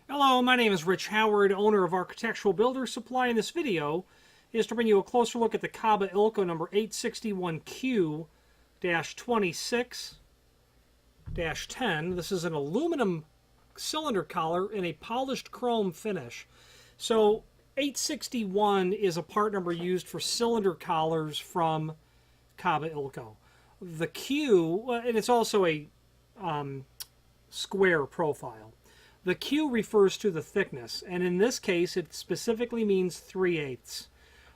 Hello, my name is Rich Howard, owner of Architectural Builder Supply, and this video is to bring you a closer look at the Kaba Ilco number 861Q-26-10. This is an aluminum cylinder collar in a polished chrome finish. So 861 is a part number used for cylinder collars from Kaba Ilco. The Q, and it's also a square profile. The Q refers to the thickness, and in this case it specifically means 3/8.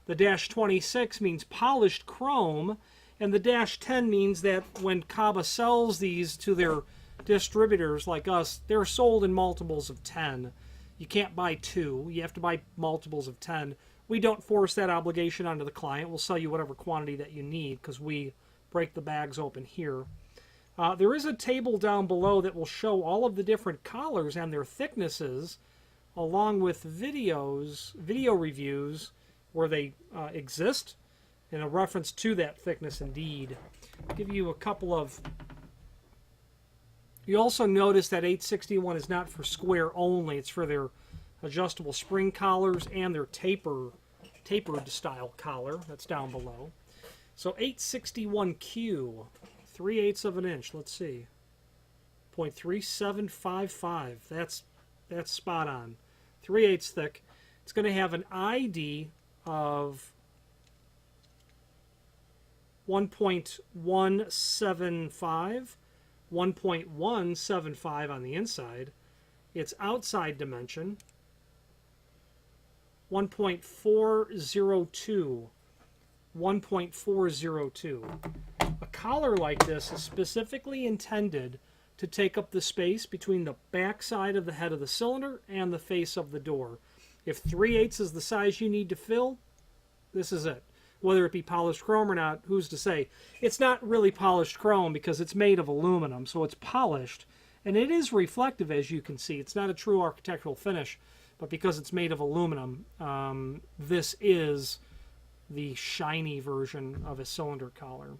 The -26 means polished chrome, and the -10 means that when Kaba sells these to their distributors like us, they're sold in multiples of 10. You can't buy two, you have to buy multiples of 10. We don't force that obligation onto the client. We'll sell you whatever quantity that you need because we break the bags open here. There is a table down below that will show all of the different collars and their thicknesses, along with video reviews where they exist, and a reference to that thickness indeed. I'll give you a couple of... You also notice that 861 is not for square only, it's for their adjustable spring collars and their tapered style collar. That's down below. So 861Q. 3/8 of an inch. Let's see. 0.3755. That's spot on. 3/8 thick. It's going to have an ID of 1.175, 1.175 on the inside. Its outside dimension 1.402. 1.402. A collar like this is specifically intended to take up the space between the back side of the head of the cylinder and the face of the door. If 3/8 is the size you need to fill, this is it. Whether it be polished chrome or not, who's to say? It's not really polished chrome because it's made of aluminum, so it's polished. And it is reflective, as you can see. It's not a true architectural finish, but because it's made of aluminum, this is the shiny version of a cylinder collar.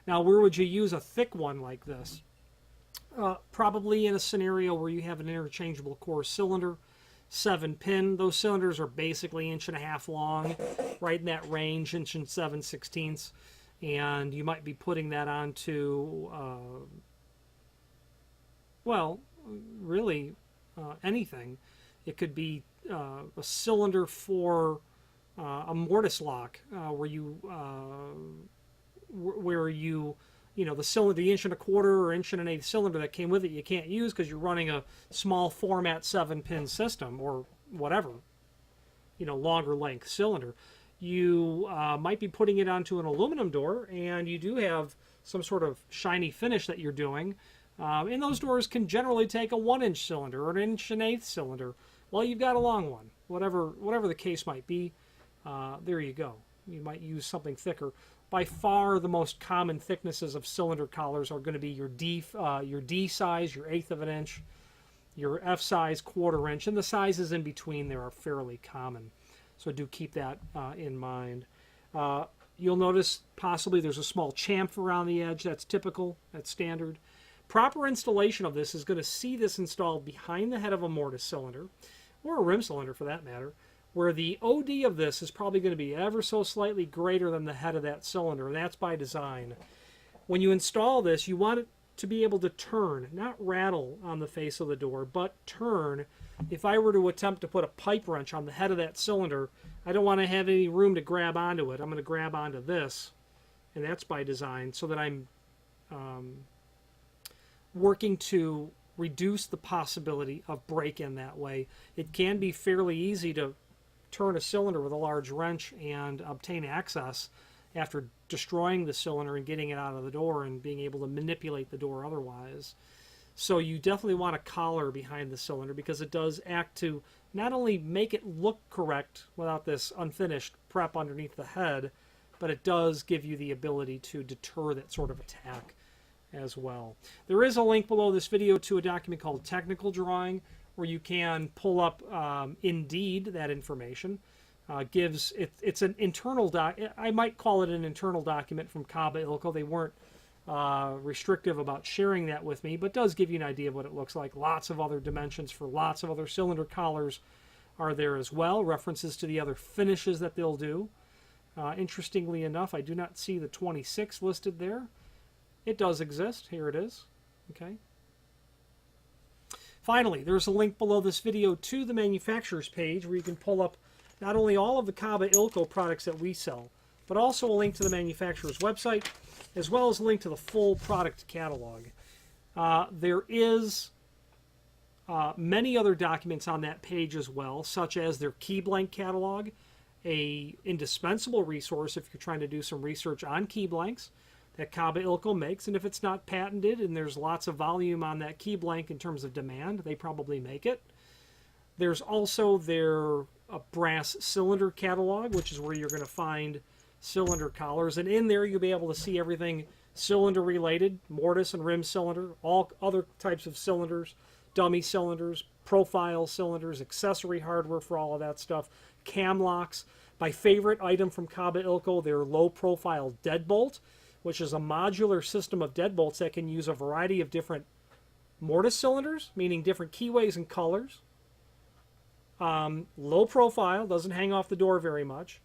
Now, where would you use a thick one like this? Probably in a scenario where you have an interchangeable core cylinder, 7-pin. Those cylinders are basically 1.5 inches long, right in that range, 1 7/16. And you might be putting that onto, well, really anything. It could be a cylinder for a mortise lock, where you know, the cylinder, the 1.25 or 1.125 cylinder that came with it, you can't use because you're running a small format 7-pin system or whatever, you know, longer length cylinder. You might be putting it onto an aluminum door, and you do have some sort of shiny finish that you're doing. And those doors can generally take a 1-inch cylinder or an 1.125 cylinder. Well, you've got a long one. Whatever the case might be, there you go. You might use something thicker. By far, the most common thicknesses of cylinder collars are going to be your D size, your 1/8 of an inch, your F size, 1/4 inch, and the sizes in between there are fairly common. So do keep that in mind. You'll notice possibly there's a small chamfer around the edge. That's typical. That's standard. Proper installation of this is going to see this installed behind the head of a mortise cylinder, or a rim cylinder for that matter, where the OD of this is probably going to be ever so slightly greater than the head of that cylinder, and that's by design. When you install this, you want it to be able to turn, not rattle on the face of the door, but turn. If I were to attempt to put a pipe wrench on the head of that cylinder, I don't want to have any room to grab onto it. I'm going to grab onto this, and that's by design, so that I'm working to reduce the possibility of break-in that way. It can be fairly easy to turn a cylinder with a large wrench and obtain access after destroying the cylinder and getting it out of the door and being able to manipulate the door otherwise. So you definitely want a collar behind the cylinder because it does act to not only make it look correct without this unfinished prep underneath the head, but it does give you the ability to deter that sort of attack as well. There is a link below this video to a document called Technical Drawing, where you can pull up Indeed that information. It's an internal I might call it an internal document from Kaba Ilco. They weren't restrictive about sharing that with me, but does give you an idea of what it looks like. Lots of other dimensions for lots of other cylinder collars are there as well. References to the other finishes that they'll do. Interestingly enough, I do not see the 26 listed there. It does exist. Here it is. Okay. Finally, there's a link below this video to the manufacturer's page where you can pull up not only all of the Kaba Ilco products that we sell, but also a link to the manufacturer's website, as well as a link to the full product catalog. There is many other documents on that page as well, such as their key blank catalog, a indispensable resource if you're trying to do some research on key blanks that Kaba Ilco makes. And if it's not patented and there's lots of volume on that key blank in terms of demand, they probably make it. There's also their brass cylinder catalog, which is where you're going to find cylinder collars. And in there you'll be able to see everything cylinder related, mortise and rim cylinder, all other types of cylinders, dummy cylinders, profile cylinders, accessory hardware for all of that stuff, cam locks. My favorite item from Kaba Ilco, their low profile deadbolt, which is a modular system of deadbolts that can use a variety of different mortise cylinders, meaning different keyways and colors. Low profile, doesn't hang off the door very much.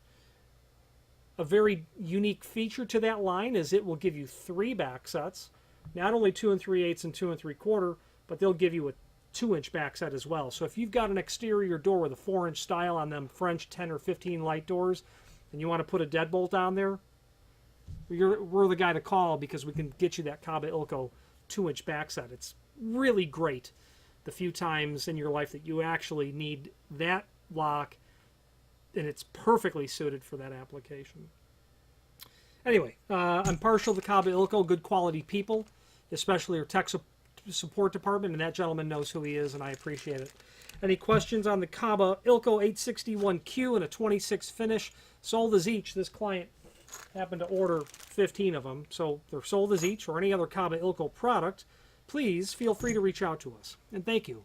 A very unique feature to that line is it will give you 3 back sets, not only 2 3/8 and 2 3/4, but they'll give you a 2-inch back set as well. So if you've got an exterior door with a 4-inch style on them French 10 or 15 light doors, and you want to put a deadbolt on there, we're the guy to call because we can get you that Kaba Ilco 2-inch back set. It's really great the few times in your life that you actually need that lock, and it's perfectly suited for that application. Anyway, I'm partial to Kaba Ilco, good quality people, especially their tech support department, and that gentleman knows who he is, and I appreciate it. Any questions on the Kaba Ilco 861Q and a 26 finish? Sold as each. This client happened to order 15 of them, so they're sold as each, or any other Kaba Ilco product. Please feel free to reach out to us, and thank you.